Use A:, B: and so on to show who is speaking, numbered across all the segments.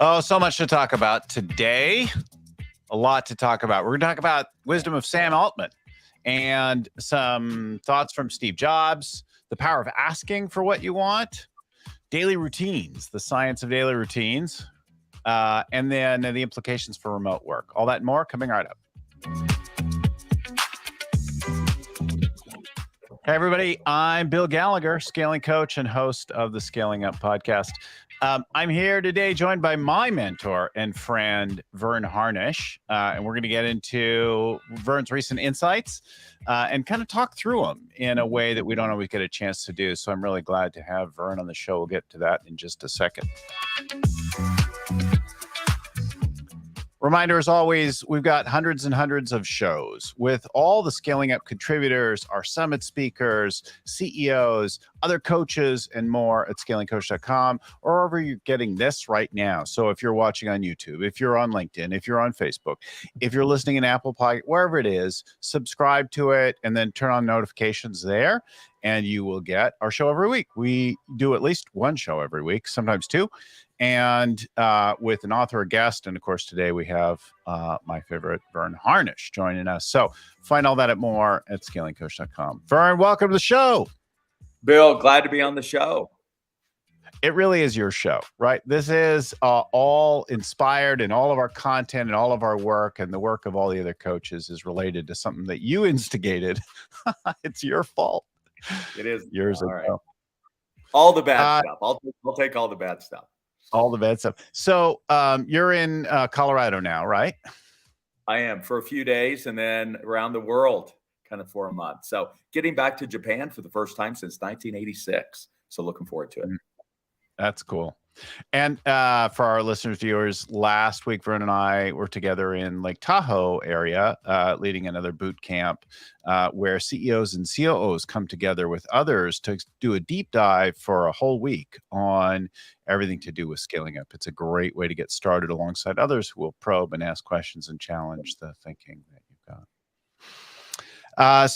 A: Oh, so much to talk about today. A lot to talk about. We're going to talk about wisdom of Sam Altman and some thoughts from Steve Jobs, the power of asking for what you want, daily routines, the science of daily routines, and then the implications for remote work. All that and more coming right up. Hey, everybody. I'm Bill Gallagher, scaling coach and host of the Scaling Up podcast. I'm here today joined by my mentor and friend, Verne Harnish, and we're going to get into Verne's recent insights and kind of talk through them in a way that we don't always get a chance to do. So I'm really glad to have Verne on the show. We'll get to that in just a second. Reminder, as always, we've got hundreds and hundreds of shows with all the Scaling Up contributors, our summit speakers, CEOs, other coaches, and more at scalingcoach.com or wherever you're getting this right now. So if you're watching on YouTube, if you're on LinkedIn, if you're on Facebook, if you're listening in Apple Podcast, wherever it is, subscribe to it and then turn on notifications there, and you will get our show every week. We do at least one show every week, sometimes two. And with an author, a guest, and of course today we have my favorite, Verne Harnish, joining us. So find all that at more at scalingcoach.com. Verne, welcome to the show.
B: Bill, glad to be on the show.
A: It really is your show, right? This is all inspired, and all of our content and all of our work and the work of all the other coaches is related to something that you instigated. It's your fault.
B: It is
A: yours.
B: All right. All the bad stuff. I'll take all the bad stuff.
A: All the bad stuff. So you're in Colorado now, right?
B: I am, for a few days, and then around the world kind of for a month. So getting back to Japan for the first time since 1986. So looking forward to it.
A: That's cool. And for our listeners, viewers, last week, Verne and I were together in Lake Tahoe area, leading another boot camp where CEOs and COOs come together with others to do a deep dive for a whole week on everything to do with scaling up. It's a great way to get started alongside others who will probe and ask questions and challenge the thinking that you've got. And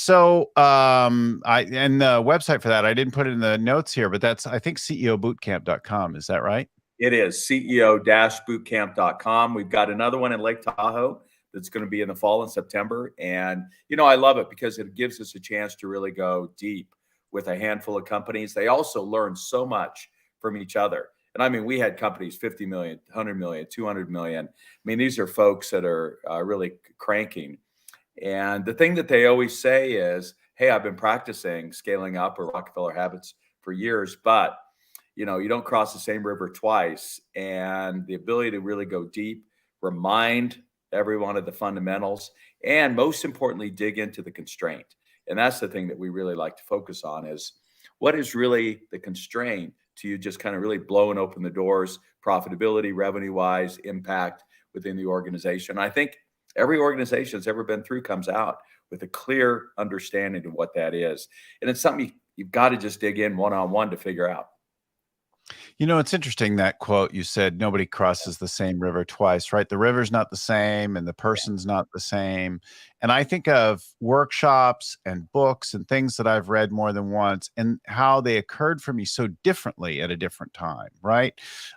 A: the website for that, I didn't put it in the notes here, but that's, I think, ceobootcamp.com. Is that right?
B: It is ceo-bootcamp.com. We've got another one in Lake Tahoe that's going to be in the fall in September. And, I love it because it gives us a chance to really go deep with a handful of companies. They also learn so much from each other. And I mean, we had companies 50 million, 100 million, 200 million. I mean, these are folks that are really cranking. And the thing that they always say is, hey, I've been practicing scaling up or Rockefeller habits for years, but you don't cross the same river twice. And the ability to really go deep, remind everyone of the fundamentals, and most importantly, dig into the constraint. And that's the thing that we really like to focus on, is what is really the constraint to you just kind of really blowing open the doors, profitability, revenue-wise, impact within the organization. I think every organization that's ever been through comes out with a clear understanding of what that is. And it's something you've got to just dig in one-on-one to figure out.
A: It's interesting, that quote you said, nobody crosses the same river twice, right? The river's not the same and the person's not the same. And I think of workshops and books and things that I've read more than once and how they occurred for me so differently at a different time, right?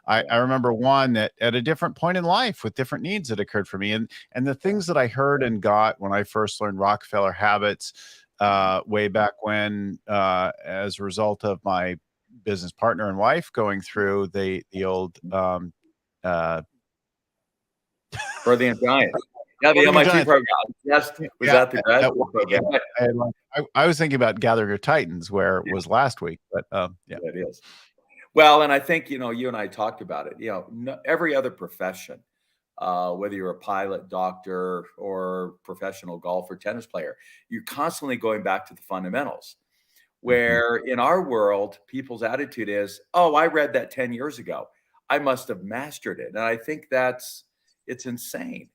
A: I remember one that at a different point in life with different needs that occurred for me. And the things that I heard and got when I first learned Rockefeller habits way back when, as a result of my business partner and wife going through the old
B: For the Giant. Yeah, the MIT program. Yes, was that the graduate program?
A: I was thinking about Gather Your Titans, where it was last week, but yeah,
B: it is. Well, and I think you and I talked about it. Every other profession, whether you're a pilot, doctor, or professional golfer, tennis player, you're constantly going back to the fundamentals. Where in our world, people's attitude is, oh, I read that 10 years ago. I must have mastered it. And I think it's insane.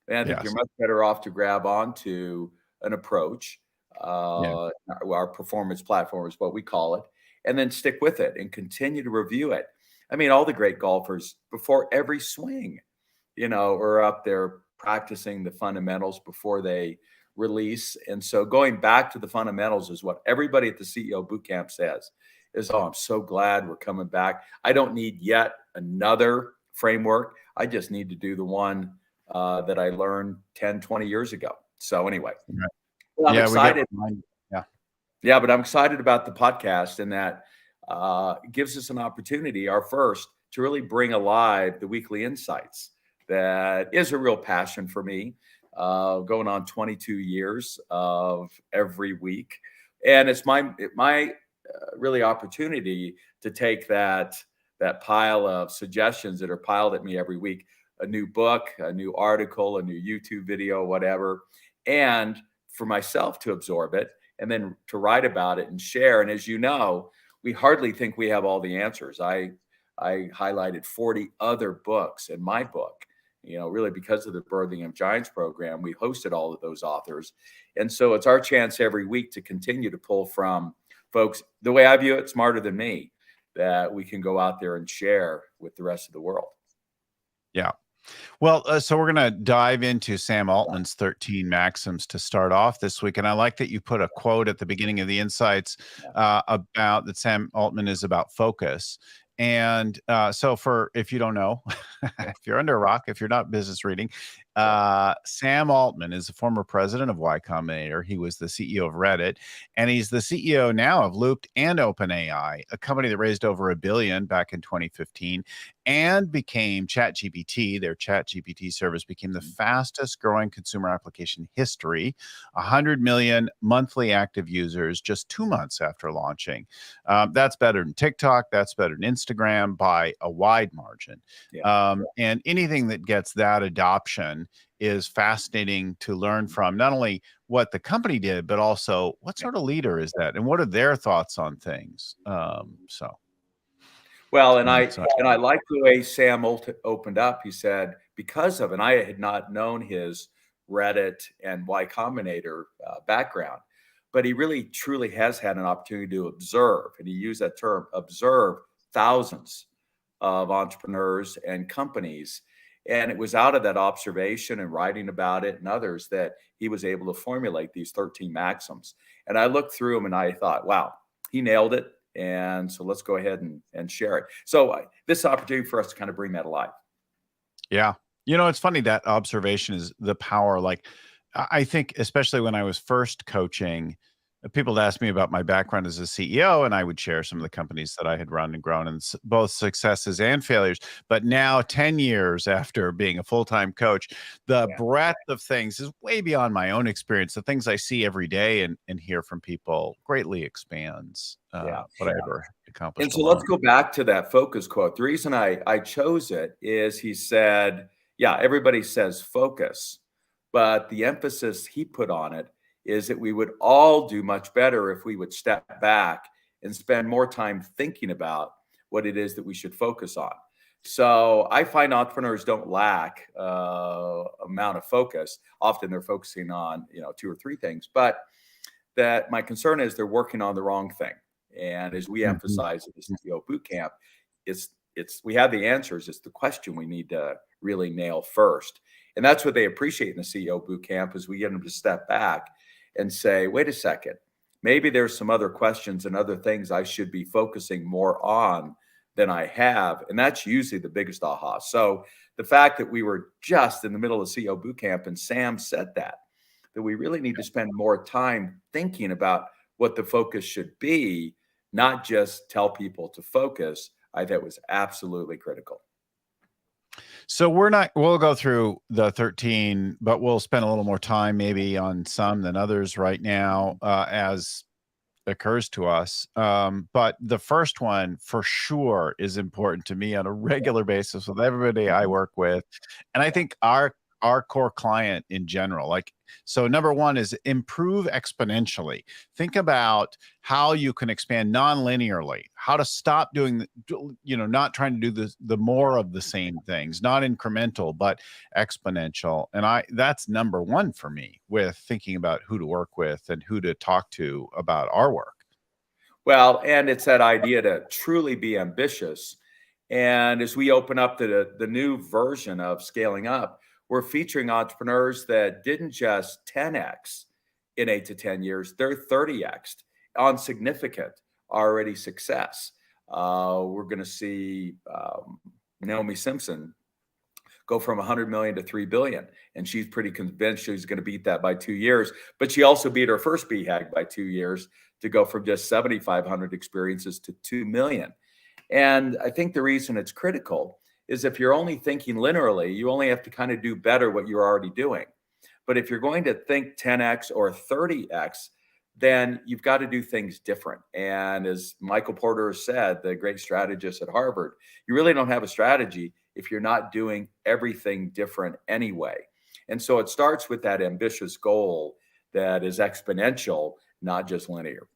B: And I think you're much better off to grab onto an approach, our performance platform is what we call it, and then stick with it and continue to review it. I mean, all the great golfers, before every swing, are up there practicing the fundamentals before they release. And so going back to the fundamentals is what everybody at the CEO Bootcamp says is, oh, I'm so glad we're coming back. I don't need yet another framework. I just need to do the one that I learned 10, 20 years ago. So anyway,
A: Right.
B: well, I'm
A: Yeah, we get
B: excited.
A: yeah.
B: Yeah, but I'm excited about the podcast, and that it gives us an opportunity, our first, to really bring alive the weekly insights. That is a real passion for me, going on 22 years of every week, and it's my really opportunity to take that pile of suggestions that are piled at me every week, a new book, a new article, a new YouTube video, whatever, and for myself to absorb it and then to write about it and share. And as you know, we hardly think we have all the answers. I highlighted 40 other books in my book, really because of the Birthing of Giants program. We hosted all of those authors. And so it's our chance every week to continue to pull from folks, the way I view it, smarter than me, that we can go out there and share with the rest of the world.
A: Yeah. Well, so we're going to dive into Sam Altman's 13 Maxims to start off this week. And I like that you put a quote at the beginning of the insights about that Sam Altman is about focus. And so if you don't know, if you're under a rock, if you're not business reading, Sam Altman is the former president of Y Combinator. He was the CEO of Reddit, and he's the CEO now of Looped and OpenAI, a company that raised over $1 billion back in 2015 and became ChatGPT. Their ChatGPT service became the fastest growing consumer application in history, 100 million monthly active users just 2 months after launching. That's better than TikTok. That's better than Instagram by a wide margin. And anything that gets that adoption is fascinating to learn from, not only what the company did, but also what sort of leader is that and what are their thoughts on things.
B: Well, and I like the way Sam opened up. He said, because of, and I had not known his Reddit and Y Combinator background, but he really truly has had an opportunity to observe, and he used that term, observe thousands of entrepreneurs and companies. And it was out of that observation and writing about it and others that he was able to formulate these 13 maxims. And I looked through them and I thought, wow, he nailed it. And so let's go ahead and share it. So this opportunity for us to kind of bring that alive.
A: Yeah. It's funny that observation is the power. Like, I think, especially when I was first coaching, people would ask me about my background as a CEO, and I would share some of the companies that I had run and grown, and both successes and failures. But now, 10 years after being a full-time coach, the breadth of things is way beyond my own experience. The things I see every day and hear from people greatly expands what I ever accomplished.
B: And so let's go back to that focus quote. The reason I chose it is he said, yeah, everybody says focus, but the emphasis he put on it is that we would all do much better if we would step back and spend more time thinking about what it is that we should focus on. So I find entrepreneurs don't lack amount of focus. Often they're focusing on 2 or 3 things, but that my concern is they're working on the wrong thing. And as we emphasize at the CEO Bootcamp, we have the answers. It's the question we need to really nail first. And that's what they appreciate in the CEO Bootcamp is we get them to step back and say, wait a second, maybe there's some other questions and other things I should be focusing more on than I have. And that's usually the biggest aha. So the fact that we were just in the middle of CEO Bootcamp and Sam said that we really need to spend more time thinking about what the focus should be, not just tell people to focus, I thought was absolutely critical.
A: So we'll go through the 13, but we'll spend a little more time maybe on some than others right now as occurs to us. But the first one for sure is important to me on a regular basis with everybody I work with. And I think our core client in general, so number one is improve exponentially. Think about how you can expand non-linearly, how to stop doing, not trying to do the more of the same things, not incremental, but exponential. And that's number one for me with thinking about who to work with and who to talk to about our work.
B: Well, and it's that idea to truly be ambitious. And as we open up to the new version of Scaling Up, we're featuring entrepreneurs that didn't just 10x in 8 to 10 years, they're 30x on significant already success. We're going to see Naomi Simpson go from 100 million to 3 billion. And she's pretty convinced she's going to beat that by 2 years. But she also beat her first BHAG by 2 years to go from just 7,500 experiences to 2 million. And I think the reason it's critical is if you're only thinking linearly, you only have to kind of do better what you're already doing. But if you're going to think 10x or 30x, then you've got to do things different. And as Michael Porter said, the great strategist at Harvard, you really don't have a strategy if you're not doing everything different anyway. And so it starts with that ambitious goal that is exponential, not just linear.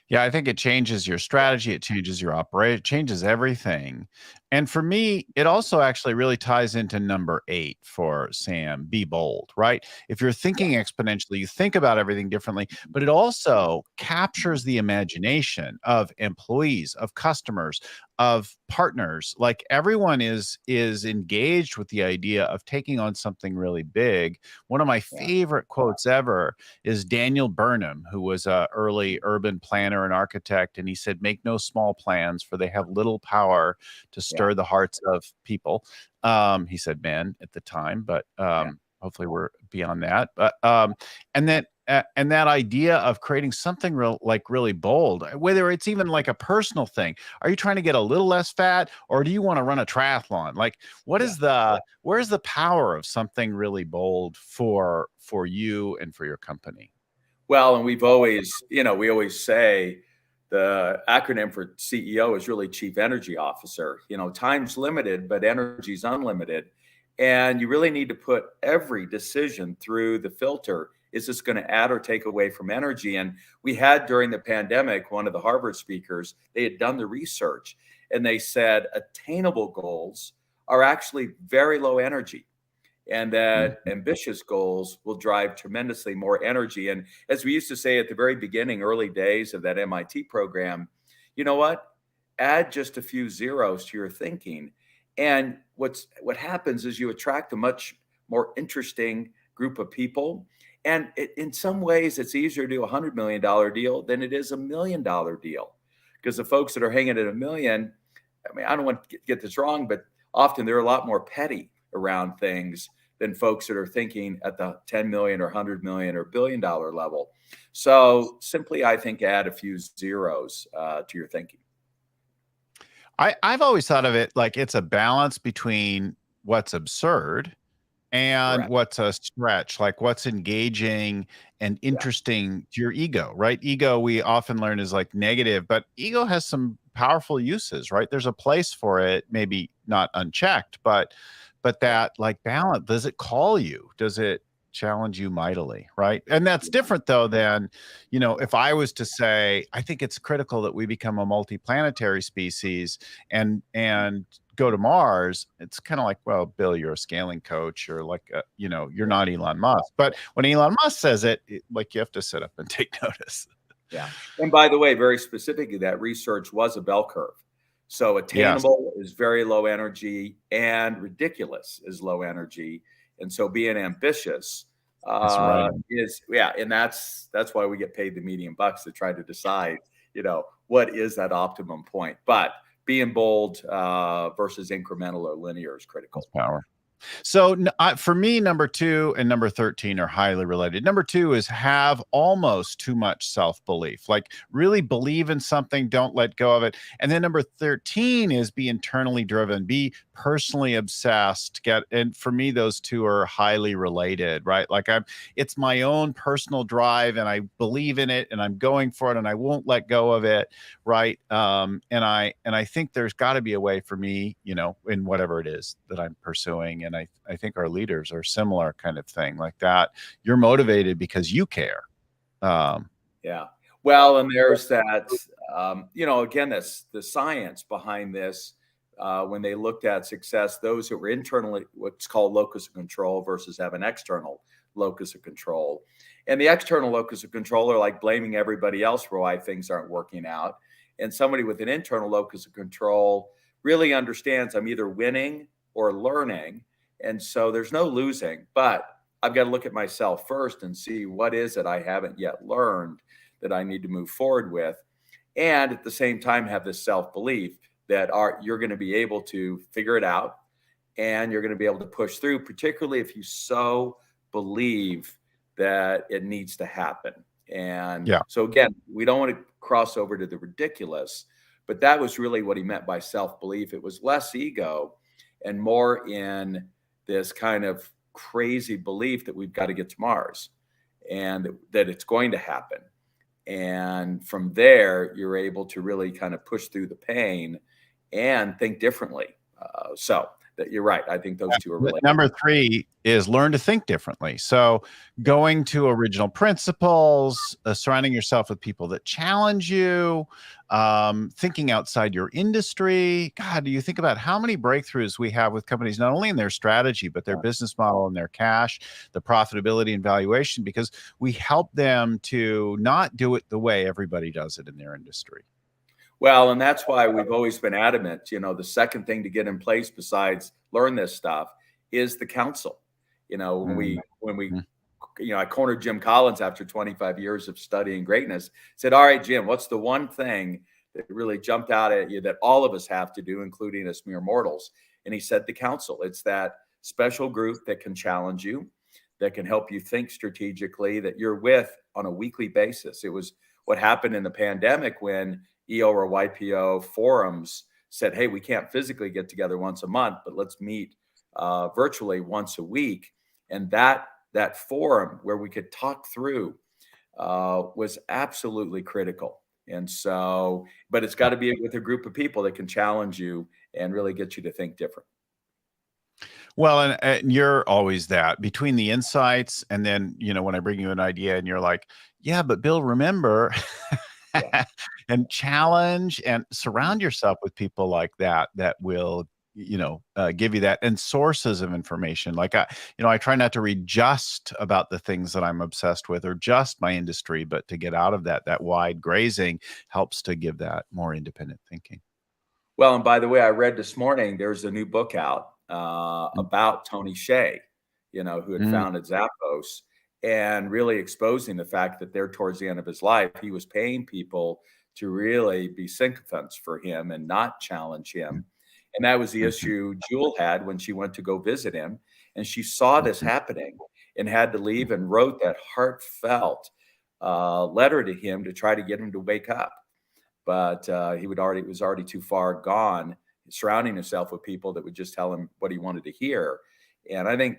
A: Yeah, I think it changes your strategy, it changes your operation, it changes everything. And for me, it also actually really ties into number 8 for Sam, be bold, right? If you're thinking exponentially, you think about everything differently, but it also captures the imagination of employees, of customers, of partners. Like everyone is engaged with the idea of taking on something really big. One of my favorite quotes ever is Daniel Burnham, who was an early urban planner and architect. And he said, make no small plans, for they have little power to stir the hearts of people. He said men at the time, but hopefully we're beyond that. But and that idea of creating something really bold, whether it's even like a personal thing. Are you trying to get a little less fat, or do you want to run a triathlon? Like, where's the power of something really bold for you and for your company?
B: Well, and we've always, we always say the acronym for CEO is really Chief Energy Officer. Time's limited, but energy's unlimited. And you really need to put every decision through the filter. Is this going to add or take away from energy? And we had during the pandemic, one of the Harvard speakers, they had done the research and they said attainable goals are actually very low energy, and that ambitious goals will drive tremendously more energy. And as we used to say at the very beginning, early days of that MIT program, you know what? Add just a few zeros to your thinking. And what happens is you attract a much more interesting group of people. And in some ways, it's easier to do $100 million deal than it is $1 million deal. Because the folks that are hanging at $1 million, I mean, I don't want to get this wrong, but often they're a lot more petty around things than folks that are thinking at the 10 million or 100 million or $1 billion level. So simply, I think, add a few zeros to your thinking.
A: I've always thought of it like it's a balance between what's absurd and
B: Correct.
A: what's a stretch, like what's engaging and interesting to your ego, right? Ego, we often learn, is like negative, but ego has some powerful uses, right? There's a place for it, maybe not unchecked, but that like balance, does it call you? Does it challenge you mightily, right? And that's different though than, if I was to say, I think it's critical that we become a multi-planetary species and go to Mars. It's kind of like, well, Bill, you're a scaling coach, or like, you're not Elon Musk. But when Elon Musk says it, like you have to sit up and take notice.
B: Yeah. And by the way, very specifically, that research was a bell curve. So attainable is very low energy, and ridiculous is low energy. And so being ambitious
A: That's right.
B: is, and that's why we get paid the median bucks to try to decide, what is that optimum point. But being bold versus incremental or linear is critical.
A: That's power. So for me, number 2 and number 13 are highly related. Number 2 is have almost too much self-belief, like really believe in something, don't let go of it. And then number 13 is be internally driven, be personally obsessed. And for me, those two are highly related, right? Like it's my own personal drive and I believe in it and I'm going for it and I won't let go of it. Right. And I think there's got to be a way for me, in whatever it is that I'm pursuing. And I think our leaders are similar kind of thing like that. You're motivated because you care.
B: Yeah. Well, and there's that, again, that's the science behind this. When they looked at success, those that were internally, what's called locus of control, versus have an external locus of control. And the external locus of control are like blaming everybody else for why things aren't working out. And somebody with an internal locus of control really understands I'm either winning or learning. And so there's no losing, but I've got to look at myself first and see what is it I haven't yet learned that I need to move forward with. And at the same time, have this self-belief that you're going to be able to figure it out, and you're going to be able to push through, particularly if you so believe that it needs to happen. And
A: Yeah.
B: so again, we don't want to cross over to the ridiculous, but that was really what he meant by self-belief. It was less ego and more in this kind of crazy belief that we've got to get to Mars and that it's going to happen. And from there, you're able to really kind of push through the pain and think differently. So that you're right. I think those two are related.
A: Number 3 is learn to think differently. So going to original principles, surrounding yourself with people that challenge you, thinking outside your industry. God, do you think about how many breakthroughs we have with companies, not only in their strategy, but their business model and their cash, the profitability and valuation, because we help them to not do it the way everybody does it in their industry.
B: Well, and that's why we've always been adamant, the second thing to get in place besides learn this stuff is the counsel. When we I cornered Jim Collins after 25 years of studying greatness, said, all right, Jim, what's the one thing that really jumped out at you that all of us have to do, including us mere mortals? And he said, the counsel. It's that special group that can challenge you, that can help you think strategically, that you're with on a weekly basis. It was what happened in the pandemic when EO or YPO forums said, hey, we can't physically get together once a month, but let's meet virtually once a week. And that forum where we could talk through was absolutely critical. And so, but it's got to be with a group of people that can challenge you and really get you to think different.
A: Well, and you're always that between the insights and then, when I bring you an idea and you're like, yeah, but Bill, remember, and challenge and surround yourself with people like that will give you that, and sources of information. Like I try not to read just about the things that I'm obsessed with or just my industry, but to get out of that wide grazing helps to give that more independent thinking.
B: Well, and by the way, I read this morning, there's a new book out about Tony Hsieh, who had founded Zappos, and really exposing the fact that there towards the end of his life, he was paying people to really be sycophants for him and not challenge him. And that was the issue Jewel had when she went to go visit him. And she saw this happening and had to leave and wrote that heartfelt letter to him to try to get him to wake up. But he was already too far gone, surrounding himself with people that would just tell him what he wanted to hear. And I think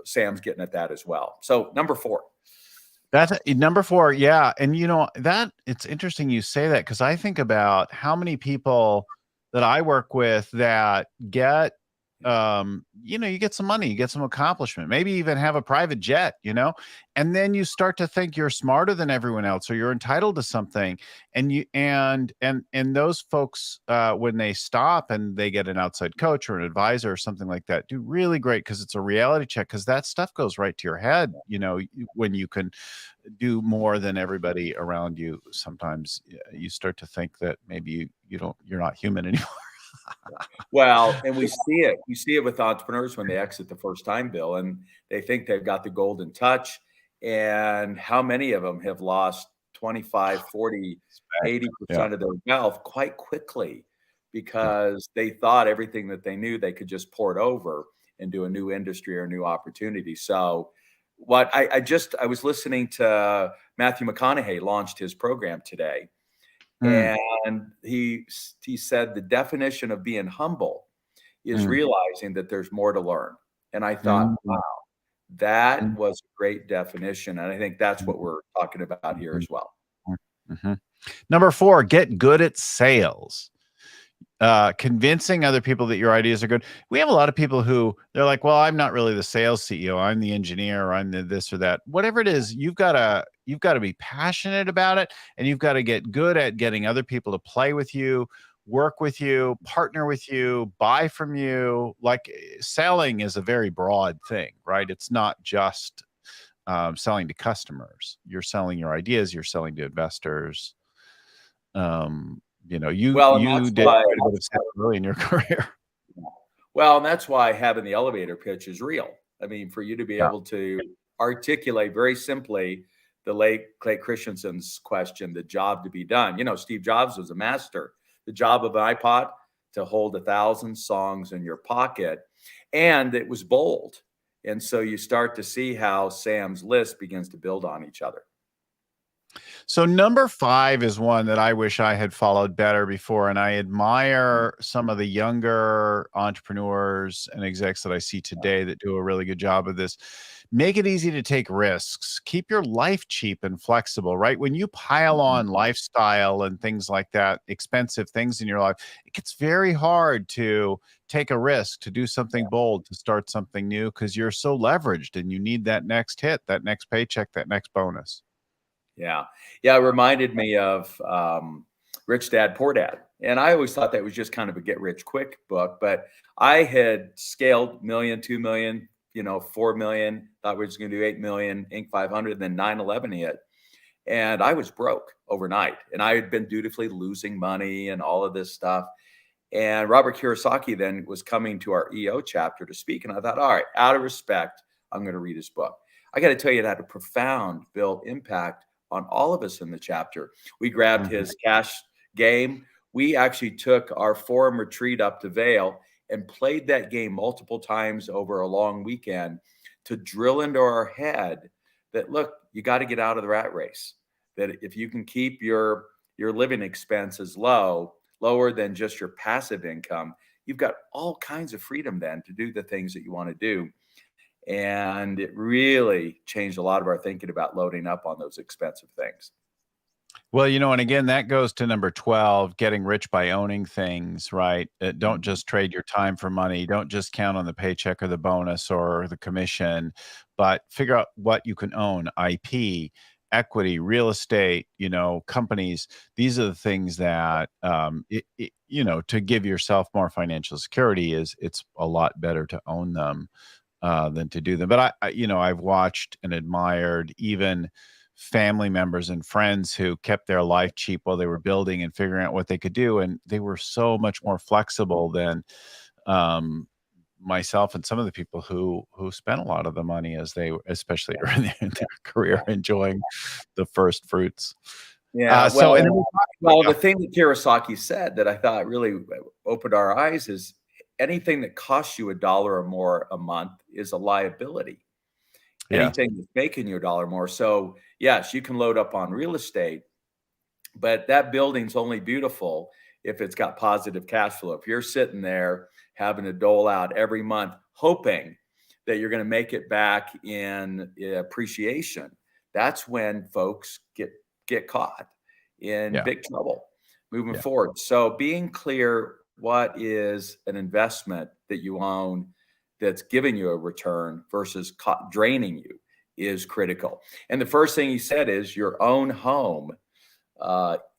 B: Sam's getting at that as well. So number 4.
A: That's number 4. Yeah. And that it's interesting you say that, because I think about how many people that I work with that get, you get some money, you get some accomplishment, maybe even have a private jet, and then you start to think you're smarter than everyone else, or you're entitled to something. And those folks, when they stop and they get an outside coach or an advisor or something like that, do really great, because it's a reality check, because that stuff goes right to your head. When you can do more than everybody around you, sometimes you start to think that maybe you're not human anymore.
B: Well, and we see it with entrepreneurs when they exit the first time, Bill, and they think they've got the golden touch. And how many of them have lost 25, 40, 80% of their wealth quite quickly, because they thought everything that they knew they could just port over into a new industry or a new opportunity. So what I was listening to Matthew McConaughey launched his program today. And he said the definition of being humble is realizing that there's more to learn. And I thought, wow, that was a great definition. And I think that's what we're talking about here as well.
A: Number 4, get good at sales. Convincing other people that your ideas are good. We have a lot of people who they're like, well, I'm not really the sales CEO. I'm the engineer, or I'm the this or that. Whatever it is, you've got to be passionate about it, and you've got to get good at getting other people to play with you, work with you, partner with you, buy from you. Like, selling is a very broad thing, right? It's not just selling to customers. You're selling your ideas. You're selling to investors. You did quite a bit of stuff early in your career.
B: Well, and that's why having the elevator pitch is real. I mean, for you to be able to articulate very simply the late Clay Christensen's question, the job to be done. Steve Jobs was a master. The job of an iPod, to hold 1,000 songs in your pocket. And it was bold. And so you start to see how Sam's list begins to build on each other.
A: So number 5 is one that I wish I had followed better before, and I admire some of the younger entrepreneurs and execs that I see today that do a really good job of this. Make it easy to take risks. Keep your life cheap and flexible, right? When you pile on lifestyle and things like that, expensive things in your life, it gets very hard to take a risk, to do something bold, to start something new, because you're so leveraged and you need that next hit, that next paycheck, that next bonus.
B: Yeah. Yeah. It reminded me of Rich Dad, Poor Dad. And I always thought that was just kind of a get rich quick book, but I had scaled million, 2 million, 4 million, thought we were going to do 8 million, Inc. 500, then 9/11 hit. And I was broke overnight. And I had been dutifully losing money and all of this stuff. And Robert Kiyosaki then was coming to our EO chapter to speak. And I thought, all right, out of respect, I'm going to read his book. I got to tell you, it had a profound impact on all of us in the chapter. We grabbed his cash game. We actually took our forum retreat up to Vail and played that game multiple times over a long weekend to drill into our head that, look, you got to get out of the rat race. That if you can keep your living expenses lower than just your passive income, you've got all kinds of freedom then to do the things that you want to do. And it really changed a lot of our thinking about loading up on those expensive things.
A: Well, and again, that goes to number 12, getting rich by owning things, right? Don't just trade your time for money. Don't just count on the paycheck or the bonus or the commission, but figure out what you can own: IP, equity, real estate, companies. These are the things that, to give yourself more financial security it's a lot better to own them than to do them. But I've watched and admired even family members and friends who kept their life cheap while they were building and figuring out what they could do, and they were so much more flexible than myself and some of the people who spent a lot of the money as they, especially early in their career, enjoying the first fruits.
B: Yeah.
A: So, and then
B: the thing that Kiyosaki said that I thought really opened our eyes is anything that costs you $1 or more a month is a liability. Anything that's making you $1 more. So yes, you can load up on real estate, but that building's only beautiful if it's got positive cash flow. If you're sitting there having to dole out every month, hoping that you're going to make it back in appreciation, that's when folks get caught in big trouble moving forward. So being clear, what is an investment that you own that's giving you a return versus draining you is critical. And the first thing he said is your own home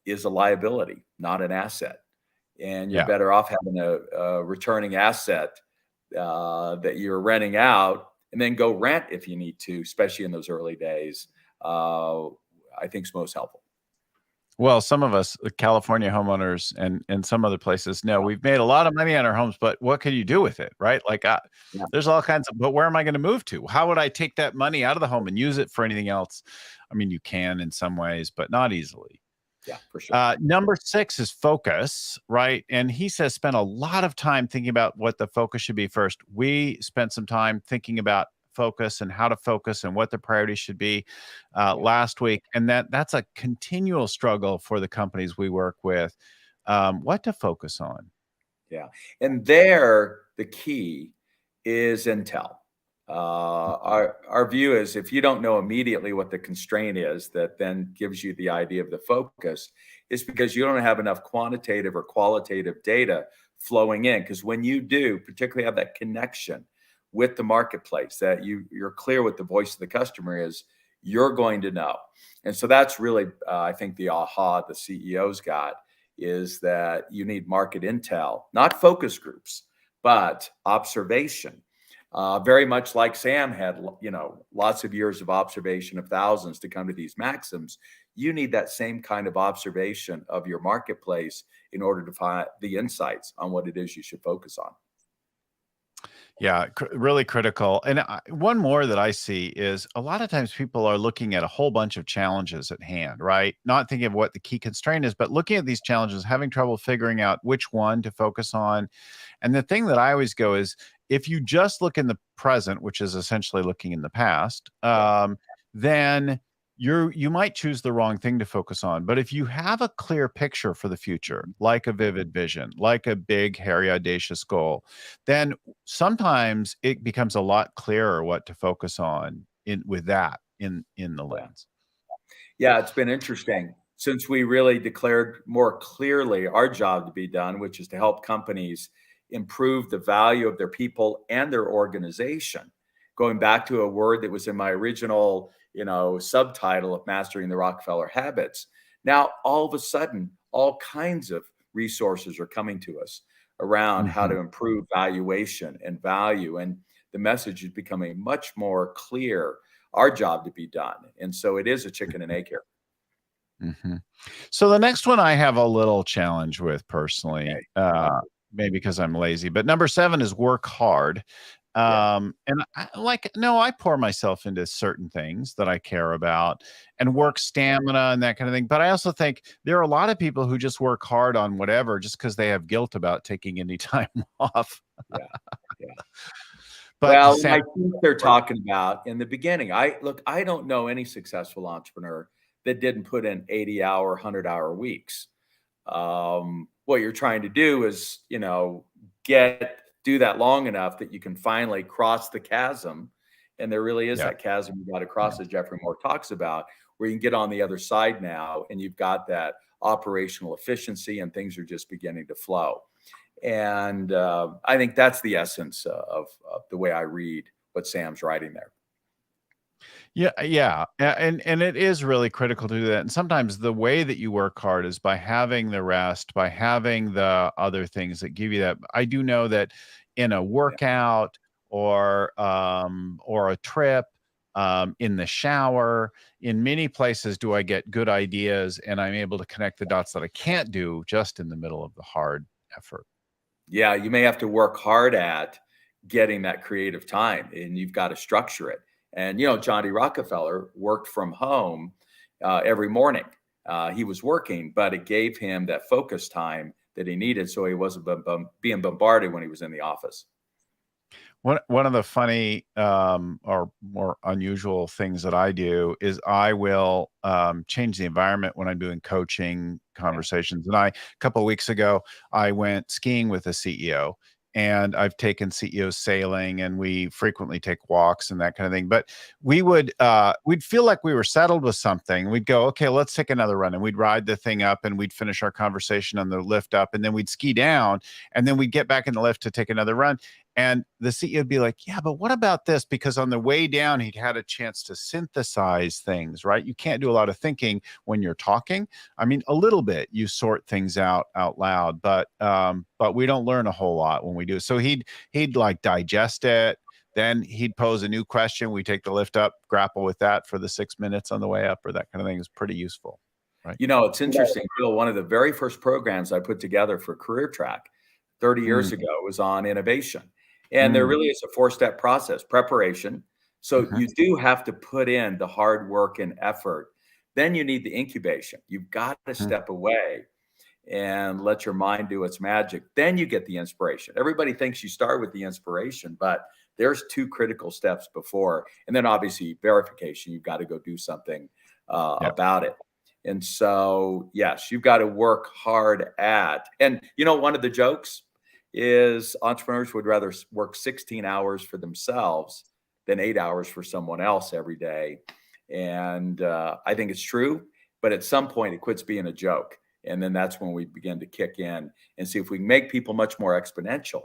B: is a liability, not an asset. And you're better off having a returning asset that you're renting out, and then go rent if you need to, especially in those early days. I think is most helpful.
A: Well, some of us, California homeowners and some other places, know we've made a lot of money on our homes, but what can you do with it, right? Like, there's all kinds of, but where am I going to move to? How would I take that money out of the home and use it for anything else? I mean, you can in some ways, but not easily.
B: Yeah, for sure.
A: Number 6 is focus, right? And he says spend a lot of time thinking about what the focus should be first. We spent some time thinking about focus and how to focus and what the priorities should be last week. And that's a continual struggle for the companies we work with, what to focus on.
B: Yeah. And there, the key is intel. Our view is if you don't know immediately what the constraint is that then gives you the idea of the focus, is because you don't have enough quantitative or qualitative data flowing in. Because when you do, particularly have that connection with the marketplace, that you're clear what the voice of the customer is, you're going to know. And so that's really, I think, the aha the CEOs got, is that you need market intel, not focus groups, but observation. Very much like Sam had, lots of years of observation of thousands to come to these Maxims. You need that same kind of observation of your marketplace in order to find the insights on what it is you should focus on.
A: Yeah, really critical. And one more that I see is a lot of times people are looking at a whole bunch of challenges at hand, right? Not thinking of what the key constraint is, but looking at these challenges, having trouble figuring out which one to focus on. And the thing that I always go is if you just look in the present, which is essentially looking in the past,
B: Yeah.
A: then you might choose the wrong thing to focus on. But if you have a clear picture for the future, like a vivid vision, like a big, hairy, audacious goal, then sometimes it becomes a lot clearer what to focus on in with that in the
B: Yeah.
A: lens.
B: Yeah, it's been interesting since we really declared more clearly our job to be done, which is to help companies improve the value of their people and their organization. Going back to a word that was in my original, subtitle of Mastering the Rockefeller Habits. Now, all of a sudden, all kinds of resources are coming to us around how
A: Mhm,
B: to improve valuation and value. And the message is becoming much more clear, our job to be done. And so it is a chicken and
A: mhm,
B: egg here.
A: mhm. So the next one I have a little challenge with personally,
B: Okay. Uh,
A: maybe because I'm lazy, but number 7 is work hard.
B: yeah.
A: And no, I pour myself into certain things that I care about and
B: Yeah.
A: work stamina and that kind of thing. But I also think there are a lot of people who just work hard on whatever just because they have guilt about taking any time off.
B: Yeah. Yeah.
A: But
B: Well, and
A: Sam,
B: I think they're talking about in the beginning. I don't know any successful entrepreneur that didn't put in 80-hour, 100-hour weeks. What you're trying to do is, get do that long enough that you can finally cross the chasm. And there really is
A: yeah,
B: that chasm you got to
A: yeah.
B: cross, as Jeffrey Moore talks about, where you can get on the other side now and you've got that operational efficiency and things are just beginning to flow. And I think that's the essence of the way I read what Sam's writing there.
A: Yeah, yeah, and it is really critical to do that, and sometimes the way that you work hard is by having the rest, by having the other things that give you that. I do know that in a
B: Yeah.
A: workout or a trip, in the shower, in many places do I get good ideas, and I'm able to connect the dots that I can't do just in the middle of the hard effort.
B: Yeah, you may have to work hard at getting that creative time and you've got to structure it. And, Johnny Rockefeller worked from home every morning. He was working, but it gave him that focus time that he needed so he wasn't being bombarded when he was in the office.
A: One of the funny, or more unusual things that I do is I will, change the environment when I'm doing coaching
B: Yeah.
A: conversations, and a couple of weeks ago, I went skiing with a CEO, and I've taken CEOs sailing, and we frequently take walks and that kind of thing, but we'd feel like we were settled with something. We'd go, "Okay, let's take another run," and we'd ride the thing up, and we'd finish our conversation on the lift up, and then we'd ski down, and then we'd get back in the lift to take another run, and the CEO would be like, "Yeah, but what about this?" Because on the way down, he'd had a chance to synthesize things, right? You can't do a lot of thinking when you're talking. I mean, a little bit, you sort things out loud, but we don't learn a whole lot when we do. So he'd like digest it. Then he'd pose a new question. We take the lift up, grapple with that for the 6 minutes on the way up, or that kind of thing is pretty useful, right?
B: It's interesting, Bill. One of the very first programs I put together for Career Track 30
A: Mm,
B: years ago was on innovation. And there
A: mm,
B: really is a four-step process: preparation. So
A: mhm,
B: you do have to put in the hard work and effort. Then you need the incubation. You've got to
A: mm.
B: step away and let your mind do its magic. Then you get the inspiration. Everybody thinks you start with the inspiration, but there's two critical steps before. And then obviously verification. You've got to go do something
A: Yeah.
B: about it. And so, yes, you've got to work hard at. And one of the jokes is entrepreneurs would rather work 16 hours for themselves than 8 hours for someone else every day. And I think it's true, but at some point it quits being a joke. And then that's when we begin to kick in and see if we can make people much more exponential.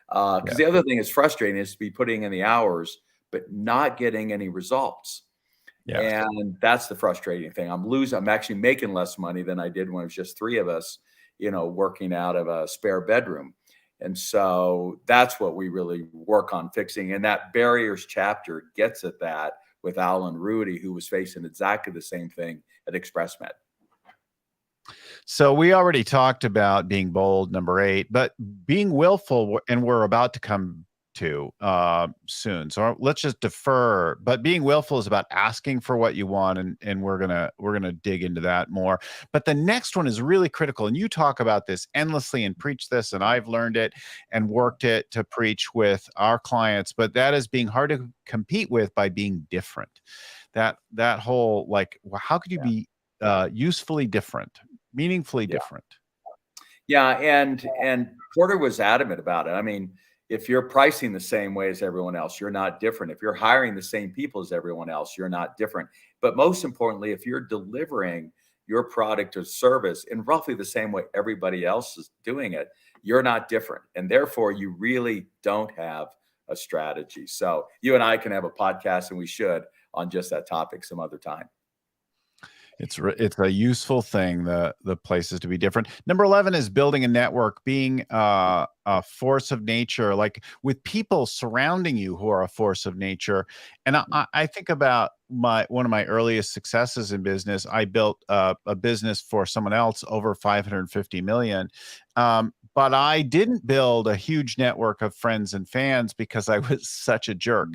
B: Because
A: Yeah.
B: the other thing that's frustrating is to be putting in the hours, but not getting any results.
A: Yes.
B: And that's the frustrating thing. I'm actually making less money than I did when it was just three of us, working out of a spare bedroom. And so that's what we really work on fixing. And that barriers chapter gets at that with Alan Rudy, who was facing exactly the same thing at ExpressMed.
A: So we already talked about being bold, number 8, but being willful, and we're about to come to soon. So let's just defer. But being willful is about asking for what you want, and we're gonna dig into that more. But the next one is really critical, and you talk about this endlessly and preach this, and I've learned it and worked it to preach with our clients. But that is being hard to compete with by being different. That whole, like, well, how could you be usefully different, meaningfully different?
B: Yeah, and Porter was adamant about it. I mean, if you're pricing the same way as everyone else, you're not different. If you're hiring the same people as everyone else, you're not different. But most importantly, if you're delivering your product or service in roughly the same way everybody else is doing it, you're not different. And therefore, you really don't have a strategy. So you and I can have a podcast, and we should, on just that topic some other time.
A: It's a useful thing. The places to be different. Number 11 is building a network, being a force of nature, like with people surrounding you who are a force of nature. And I think about one of my earliest successes in business. I built a business for someone else over 550 million. But I didn't build a huge network of friends and fans because I was such a jerk.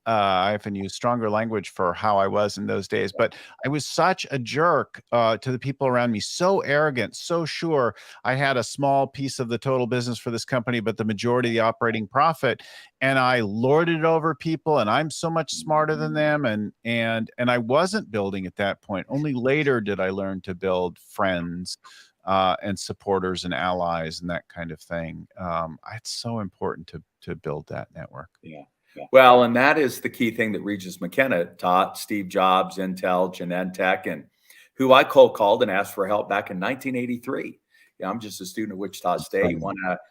A: I often use stronger language for how I was in those days, but I was such a jerk to the people around me, so arrogant, so sure I had a small piece of the total business for this company, but the majority of the operating profit, and I lorded it over people, and I'm so much smarter than them, and I wasn't building at that point. Only later did I learn to build friends and supporters and allies and that kind of thing. It's so important to build that network.
B: Yeah. Well, and that is the key thing that Regis McKenna taught Steve Jobs, Intel, Genentech, and who I cold called and asked for help back in 1983. Yeah, I'm just a student at Wichita State.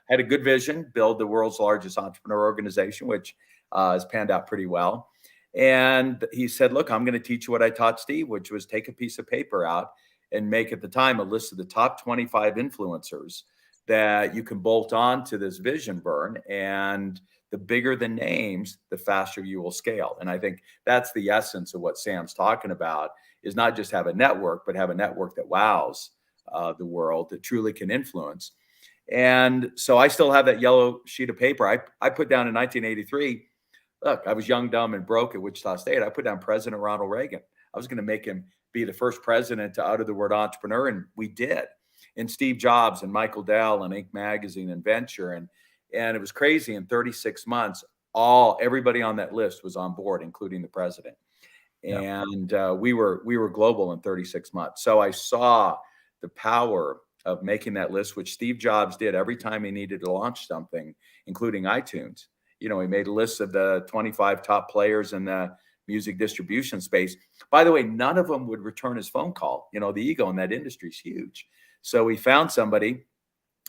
B: Had a good vision, build the world's largest entrepreneur organization, which has panned out pretty well. And he said, look, I'm going to teach you what I taught Steve, which was take a piece of paper out and make at the time a list of the top 25 influencers that you can bolt on to this vision, Verne. And the bigger the names, the faster you will scale. And I think that's the essence of what Sam's talking about, is not just have a network, but have a network that wows the world, that truly can influence. And so I still have that yellow sheet of paper. I put down in 1983, look, I was young, dumb, and broke at Wichita State. I put down President Ronald Reagan. I was going to make him be the first president to utter the word entrepreneur, and we did. And Steve Jobs and Michael Dell and Inc. Magazine and Venture, and it was crazy. In 36 months, everybody on that list was on board, including the president. And we were global in 36 months. So I saw the power of making that list, which Steve Jobs did every time he needed to launch something, including iTunes. He made a list of the 25 top players in the music distribution space. By the way, none of them would return his phone call. The ego in that industry is huge. So we found somebody,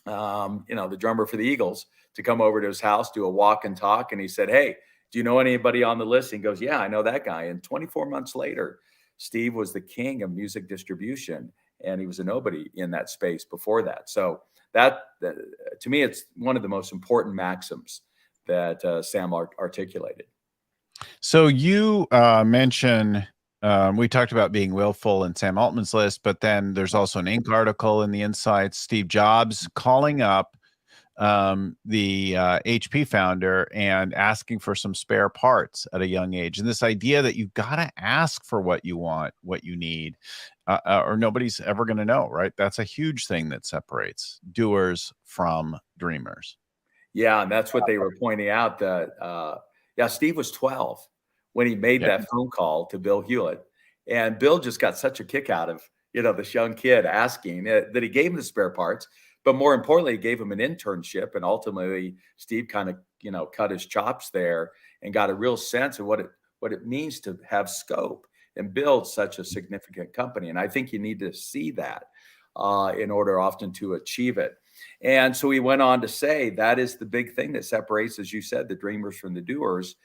B: the drummer for the Eagles, to come over to his house, do a walk and talk. And he said, hey, do you know anybody on the list? And he goes, yeah, I know that guy. And 24 months later, Steve was the king of music distribution, and he was a nobody in that space before that. So that to me, it's one of the most important maxims that Sam articulated.
A: So you mention, we talked about being willful in Sam Altman's list, but then there's also an Inc. article in the Insights, Steve Jobs calling up the HP founder and asking for some spare parts at a young age. And this idea that you've got to ask for what you want, what you need, or nobody's ever going to know, right? That's a huge thing that separates doers from dreamers.
B: Yeah, and that's what they were pointing out, that Steve was 12 when he made that phone call to Bill Hewlett. And Bill just got such a kick out of, this young kid asking that he gave him the spare parts. But more importantly, he gave him an internship. And ultimately, Steve kind of, cut his chops there and got a real sense of what it means to have scope and build such a significant company. And I think you need to see that in order often to achieve it. And so he went on to say that is the big thing that separates, as you said, the dreamers from the doers,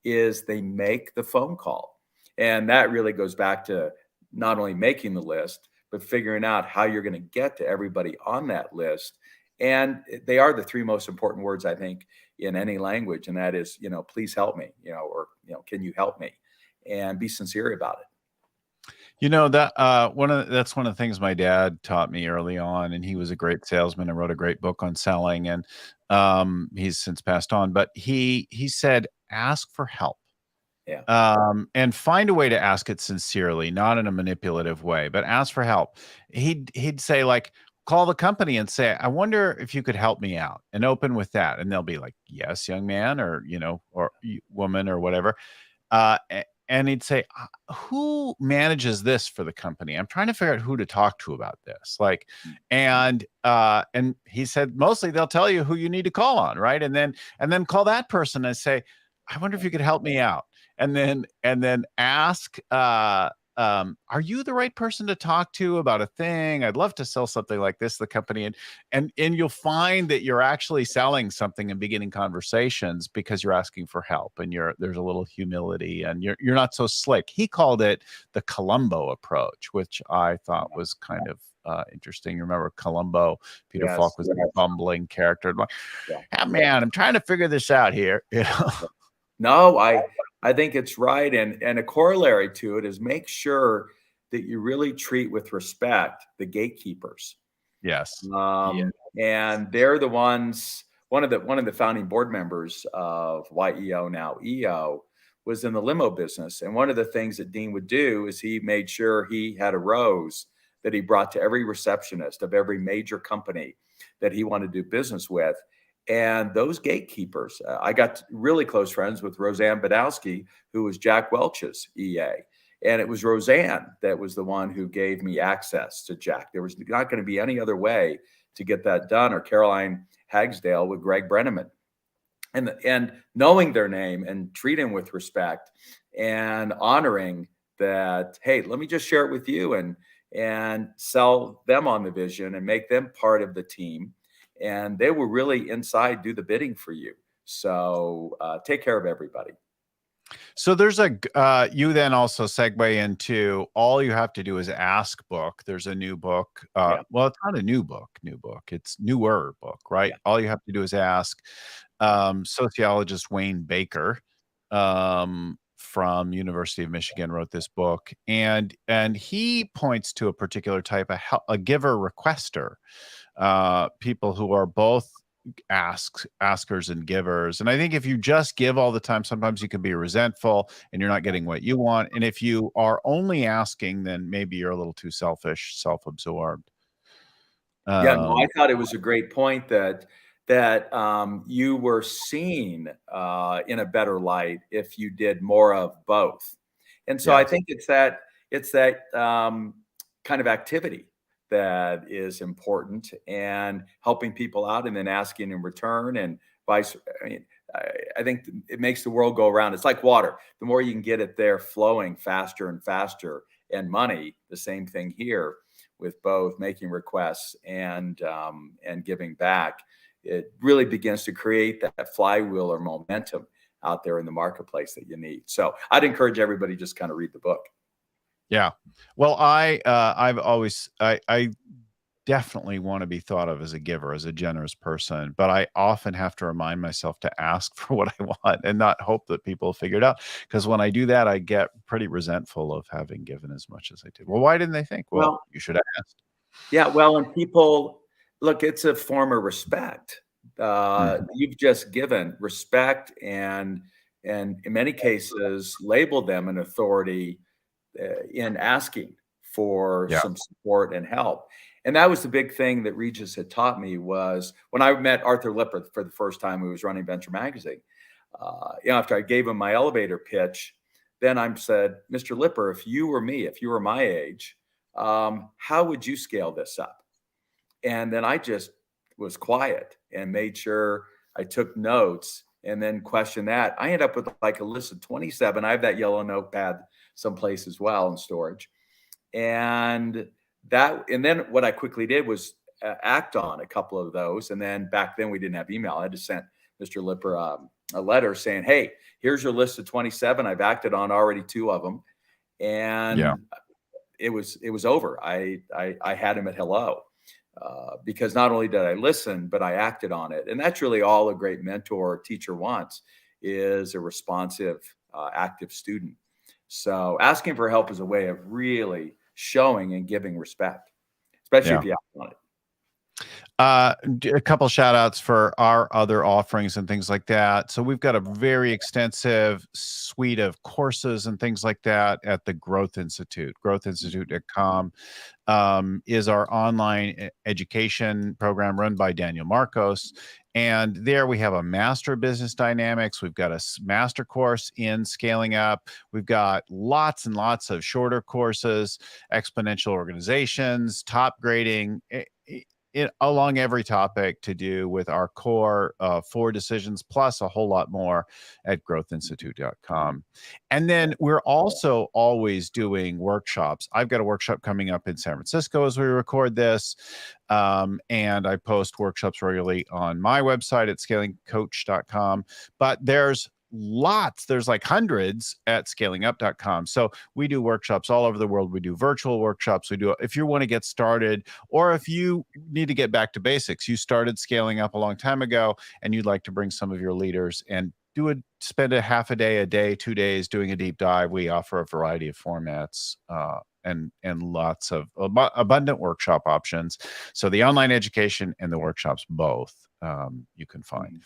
B: is they make the phone call. And that really goes back to not only making the list, but figuring out how you're going to get to everybody on that list. And they are the three most important words, I think, in any language. And that is, please help me, or, can you help me? And be sincere about it.
A: That's one of the things my dad taught me early on, and he was a great salesman and wrote a great book on selling. And he's since passed on, but he said, ask for help.
B: Yeah.
A: And find a way to ask it sincerely, not in a manipulative way, but ask for help. He'd say, like, call the company and say, I wonder if you could help me out, and open with that. And they'll be like, yes, young man, or, or woman, or whatever. And he'd say, who manages this for the company? I'm trying to figure out who to talk to about this. Like, and he said, mostly they'll tell you who you need to call on. Right. And then call that person and say, I wonder if you could help me out. And then ask, are you the right person to talk to about a thing? I'd love to sell something like this to the company. And you'll find that you're actually selling something and beginning conversations because you're asking for help, and there's a little humility, and you're not so slick. He called it the Columbo approach, which I thought was kind of interesting. You remember Columbo? Peter Falk was a bumbling character. Like, oh, man, I'm trying to figure this out here.
B: No, I think it's right. And a corollary to it is make sure that you really treat with respect the gatekeepers.
A: Yes.
B: And they're the ones, one of the founding board members of YEO, now EO, was in the limo business. And one of the things that Dean would do is he made sure he had a rose that he brought to every receptionist of every major company that he wanted to do business with. And those gatekeepers, I got really close friends with Roseanne Badowski, who was Jack Welch's EA. And it was Roseanne that was the one who gave me access to Jack. There was not going to be any other way to get that done, or Caroline Hagsdale with Greg Brenneman. And knowing their name and treating with respect and honoring that, hey, let me just share it with you, and sell them on the vision and make them part of the team. And they will really inside do the bidding for you. So take care of everybody.
A: So you then also segue into All You Have to Do Is Ask book. There's a new book. Well, it's not a new book. It's newer book, right? Yeah. All You Have to Do Is Ask. Sociologist Wayne Baker from University of Michigan wrote this book, and he points to a particular type, a giver requester, people who are both askers and givers. And I think if you just give all the time, sometimes you can be resentful and you're not getting what you want. And if you are only asking, then maybe you're a little too selfish, self-absorbed.
B: No, I thought it was a great point that you were seen in a better light if you did more of both. And so I think it's that kind of activity that is important, and helping people out and then asking in return, and vice. I think it makes the world go around. It's like water. The more you can get it there flowing faster and faster, and money, the same thing here with both making requests and giving back. It really begins to create that flywheel or momentum out there in the marketplace that you need. So I'd encourage everybody just kind of read the book.
A: Yeah. Well, I definitely want to be thought of as a giver, as a generous person, but I often have to remind myself to ask for what I want and not hope that people figure it out. Because when I do that, I get pretty resentful of having given as much as I did. Well, why didn't they think? Well, you should have asked.
B: Yeah. Well, and people, look, it's a form of respect. You've just given respect, and in many cases labeled them an authority in asking for some support and help. And that was the big thing that Regis had taught me, was when I met Arthur Lipper for the first time, who was running Venture Magazine. After I gave him my elevator pitch, then I said, Mr. Lipper, if you were me, if you were my age, how would you scale this up? And then I just was quiet and made sure I took notes and then questioned that. I ended up with like a list of 27. I have that yellow notepad someplace as well in storage. And then what I quickly did was act on a couple of those. And then back then we didn't have email. I just sent Mr. Lipper a letter saying, hey, here's your list of 27. I've acted on already 2 of them. And it was over. I had him at hello. Because not only did I listen, but I acted on it. And that's really all a great mentor or teacher wants, is a responsive, active student. So asking for help is a way of really showing and giving respect, especially
A: Yeah.
B: if you act on it.
A: A couple shout outs for our other offerings and things like that. So we've got a very extensive suite of courses and things like that at the Growth Institute. Growthinstitute.com is our online education program run by Daniel Marcos. And there we have a master of business dynamics. We've got a master course in scaling up. We've got lots and lots of shorter courses, exponential organizations, top grading, along every topic to do with our core 4 decisions, plus a whole lot more at growthinstitute.com. And then we're also always doing workshops. I've got a workshop coming up in San Francisco as we record this. And I post workshops regularly on my website at scalingcoach.com. But there's like hundreds at scalingup.com. So we do workshops all over the world. We do virtual workshops. We do, if you want to get started, or if you need to get back to basics, you started scaling up a long time ago and you'd like to bring some of your leaders and spend a half a day, 2 days doing a deep dive. We offer a variety of formats and lots of abundant workshop options. So the online education and the workshops both you can find.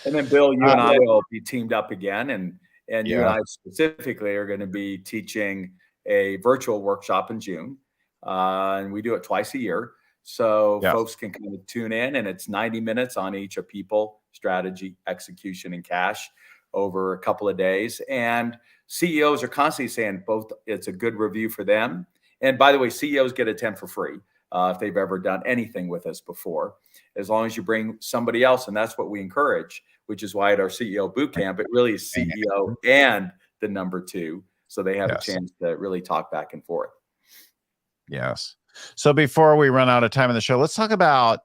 B: And then Bill, you and I will be teamed up again, and you and
A: Yeah.
B: I specifically are going to be teaching a virtual workshop in June, and we do it twice a year. So
A: Yeah.
B: folks can kind of tune in, and it's 90 minutes on each of people, strategy, execution, and cash over a couple of days. And CEOs are constantly saying both it's a good review for them. And by the way, CEOs get a 10 for free if they've ever done anything with us before, as long as you bring somebody else. And that's what we encourage, which is why at our CEO bootcamp, it really is CEO and the number 2. So they have a chance to really talk back and forth.
A: Yes. So before we run out of time in the show, let's talk about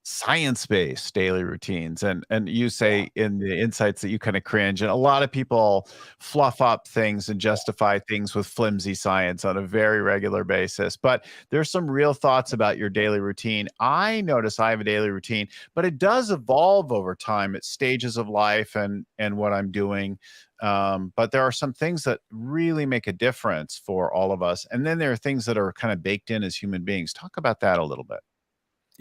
A: science-based daily routines. And you say in the insights that you kind of cringe, and a lot of people fluff up things and justify things with flimsy science on a very regular basis. But there's some real thoughts about your daily routine. I notice I have a daily routine, but it does evolve over time at stages of life and what I'm doing. But there are some things that really make a difference for all of us. And then there are things that are kind of baked in as human beings. Talk about that a little bit.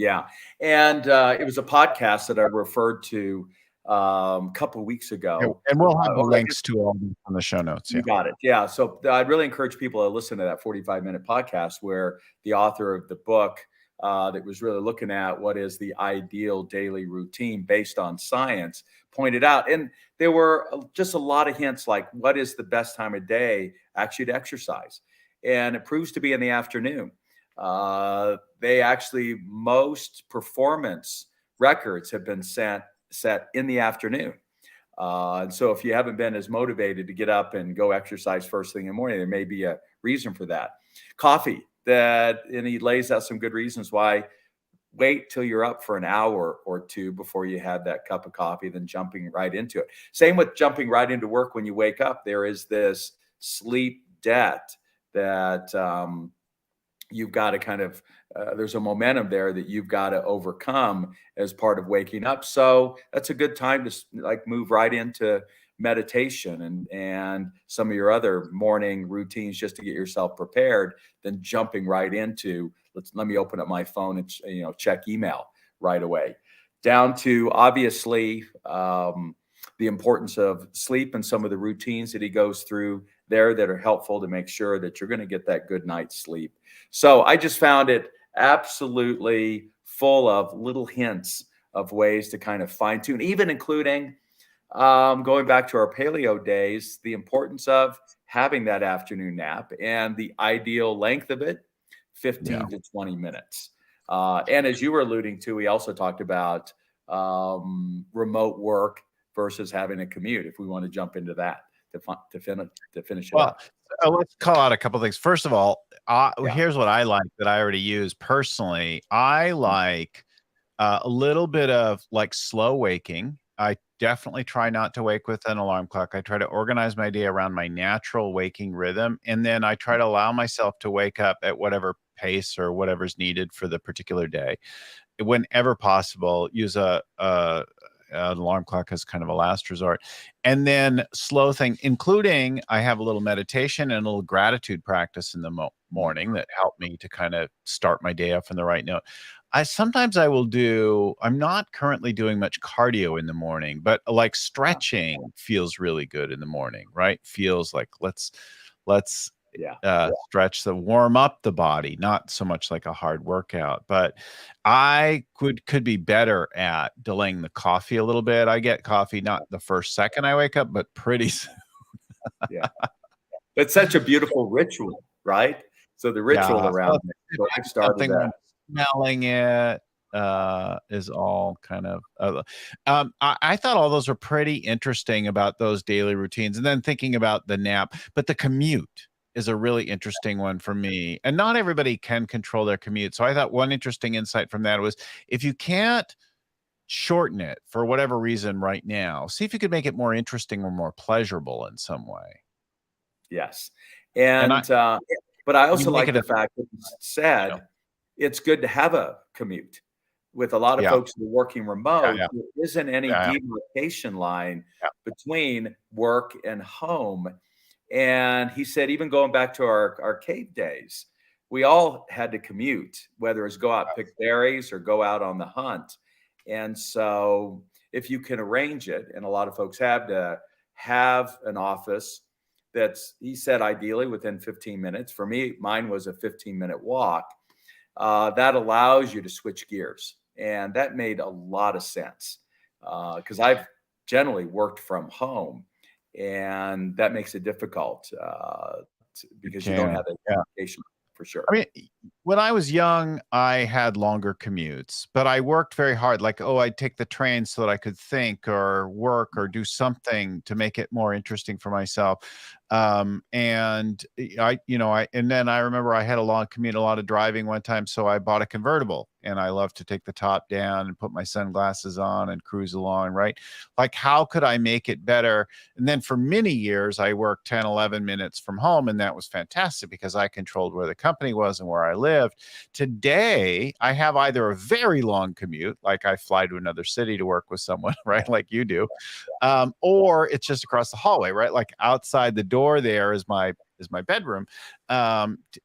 B: Yeah. And it was a podcast that I referred to a couple of weeks ago.
A: And we'll have the links to all these on the show notes.
B: You got it. Yeah. So I'd really encourage people to listen to that 45-minute podcast where the author of the book that was really looking at what is the ideal daily routine based on science pointed out. And there were just a lot of hints like what is the best time of day actually to exercise. And it proves to be in the afternoon. They actually, most performance records have been set in the afternoon. And so if you haven't been as motivated to get up and go exercise first thing in the morning, there may be a reason for that. Coffee, and he lays out some good reasons why. Wait till you're up for an hour or 2 before you have that cup of coffee, then jumping right into it. Same with jumping right into work when you wake up. There is this sleep debt that you've got to kind of, there's a momentum there that you've got to overcome as part of waking up. So that's a good time to like move right into meditation and some of your other morning routines just to get yourself prepared, then jumping right into, let me open up my phone and check email right away. Down to obviously the importance of sleep and some of the routines that he goes through there that are helpful to make sure that you're going to get that good night's sleep. So I just found it absolutely full of little hints of ways to kind of fine tune, even including going back to our paleo days, the importance of having that afternoon nap and the ideal length of it, 15 to 20 minutes. And as you were alluding to, we also talked about remote work versus having a commute, if we want to jump into that to finish it up.
A: Let's call out a couple of things. First of all, here's what I like that I already use personally. I like a little bit of like slow waking. I definitely try not to wake with an alarm clock. I try to organize my day around my natural waking rhythm. And then I try to allow myself to wake up at whatever pace or whatever's needed for the particular day. Whenever possible, use an alarm clock as kind of a last resort. And then slow thing, including I have a little meditation and a little gratitude practice in the morning that help me to kind of start my day off on the right note. I will do, I'm not currently doing much cardio in the morning, but like stretching feels really good in the morning, right? Feels like let's stretch the warm up the body, not so much like a hard workout. But I could be better at delaying the coffee a little bit. I get coffee not the first second I wake up, but pretty soon.
B: Yeah. It's such a beautiful ritual, right? So the ritual around it. So I've started that.
A: Smelling it is all kind of I thought all those were pretty interesting about those daily routines, and then thinking about the nap, but the commute is a really interesting one for me, and not everybody can control their commute. So I thought one interesting insight from that was, if you can't shorten it for whatever reason right now, see if you could make it more interesting or more pleasurable in some way.
B: Yes.
A: And
B: And but I
A: you
B: also
A: make
B: like
A: it
B: the fact that you said it's good to have a commute. With a lot of
A: yeah,
B: folks who are working remote,
A: yeah,
B: there isn't any
A: yeah,
B: demarcation line
A: yeah.
B: between work and home. And he said, even going back to our cave days, we all had to commute, whether it's go out and pick berries or go out on the hunt. And so if you can arrange it, and a lot of folks have to have an office that's, he said, ideally within 15 minutes. For me, mine was a 15-minute walk. That allows you to switch gears. And that made a lot of sense because I've generally worked from home, and that makes it difficult because you don't
A: Can
B: have that
A: yeah.
B: communication for sure.
A: I mean, when I was young, I had longer commutes, but I worked very hard. Like, I'd take the train so that I could think or work or do something to make it more interesting for myself. And and then I remember I had a long commute, a lot of driving one time. So I bought a convertible, and I love to take the top down and put my sunglasses on and cruise along, right? Like, how could I make it better? And then for many years, I worked 10, 11 minutes from home, and that was fantastic because I controlled where the company was and where I lived. Today, I have either a very long commute, like I fly to another city to work with someone, right, like you do, or it's just across the hallway, right? Like outside the door there is my bedroom,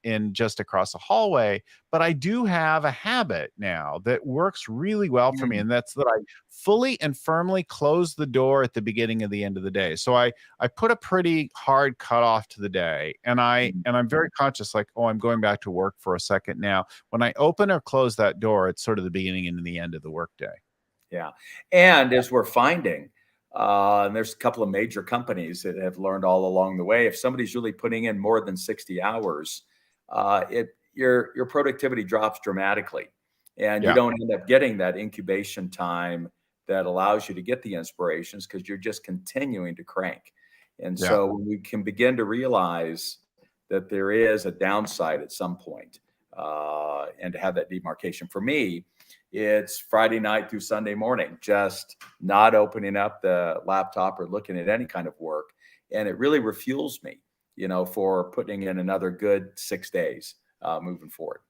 A: in just across the hallway. But I do have a habit now that works really well for me, and that's that I fully and firmly close the door at the beginning of the end of the day. So I put a pretty hard cutoff to the day, and I'm very conscious, like, I'm going back to work for a second now. When I open or close that door, it's sort of the beginning and the end of the workday.
B: Yeah. And as we're finding, and there's a couple of major companies that have learned all along the way, if somebody's really putting in more than 60 hours, your productivity drops dramatically, and you
A: Yeah.
B: don't end up getting that incubation time that allows you to get the inspirations because you're just continuing to crank. And
A: Yeah.
B: so when we can begin to realize that there is a downside at some point, and to have that demarcation, for me, it's Friday night through Sunday morning, just not opening up the laptop or looking at any kind of work. And it really refuels me, for putting in another good 6 days moving forward.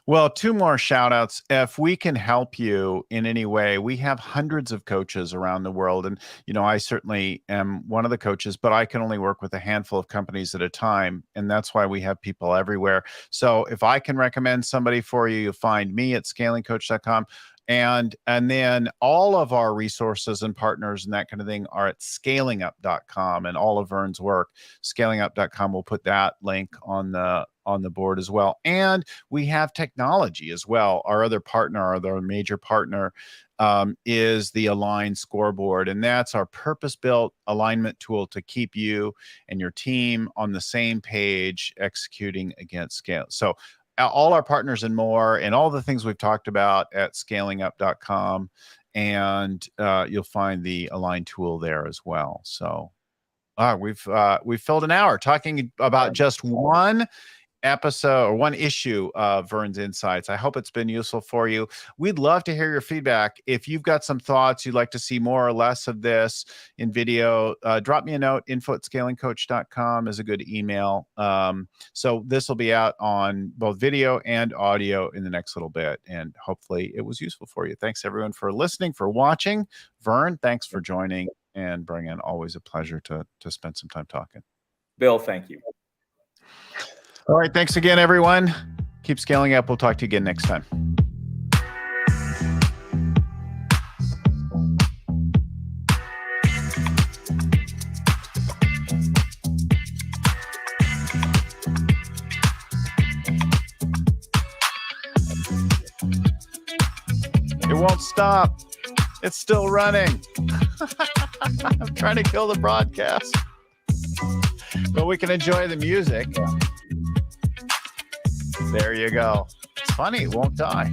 A: Well, two more shout outs. If we can help you in any way, we have hundreds of coaches around the world. And, I certainly am one of the coaches, but I can only work with a handful of companies at a time. And that's why we have people everywhere. So if I can recommend somebody for you, you'll find me at scalingcoach.com. And then all of our resources and partners and that kind of thing are at scalingup.com, and all of Verne's work, scalingup.com. We'll put that link on the board as well. And we have technology as well. Our other partner, our other major partner, is the Align Scoreboard. And that's our purpose-built alignment tool to keep you and your team on the same page executing against scale. So all our partners and more, and all the things we've talked about at scalingup.com. And you'll find the Align tool there as well. So we've filled an hour talking about just one episode or one issue of Verne's Insights. I hope it's been useful for you. We'd love to hear your feedback. If you've got some thoughts, you'd like to see more or less of this in video, drop me a note. info@scalingcoach.com is a good email. So this will be out on both video and audio in the next little bit, and hopefully it was useful for you. Thanks everyone for listening, for watching. Verne, thanks for joining, and Brian, always a pleasure to spend some time talking.
B: Bill, thank you.
A: All right. Thanks again, everyone. Keep scaling up. We'll talk to you again next time. It won't stop. It's still running. I'm trying to kill the broadcast, but we can enjoy the music. There you go. It's funny, it won't die.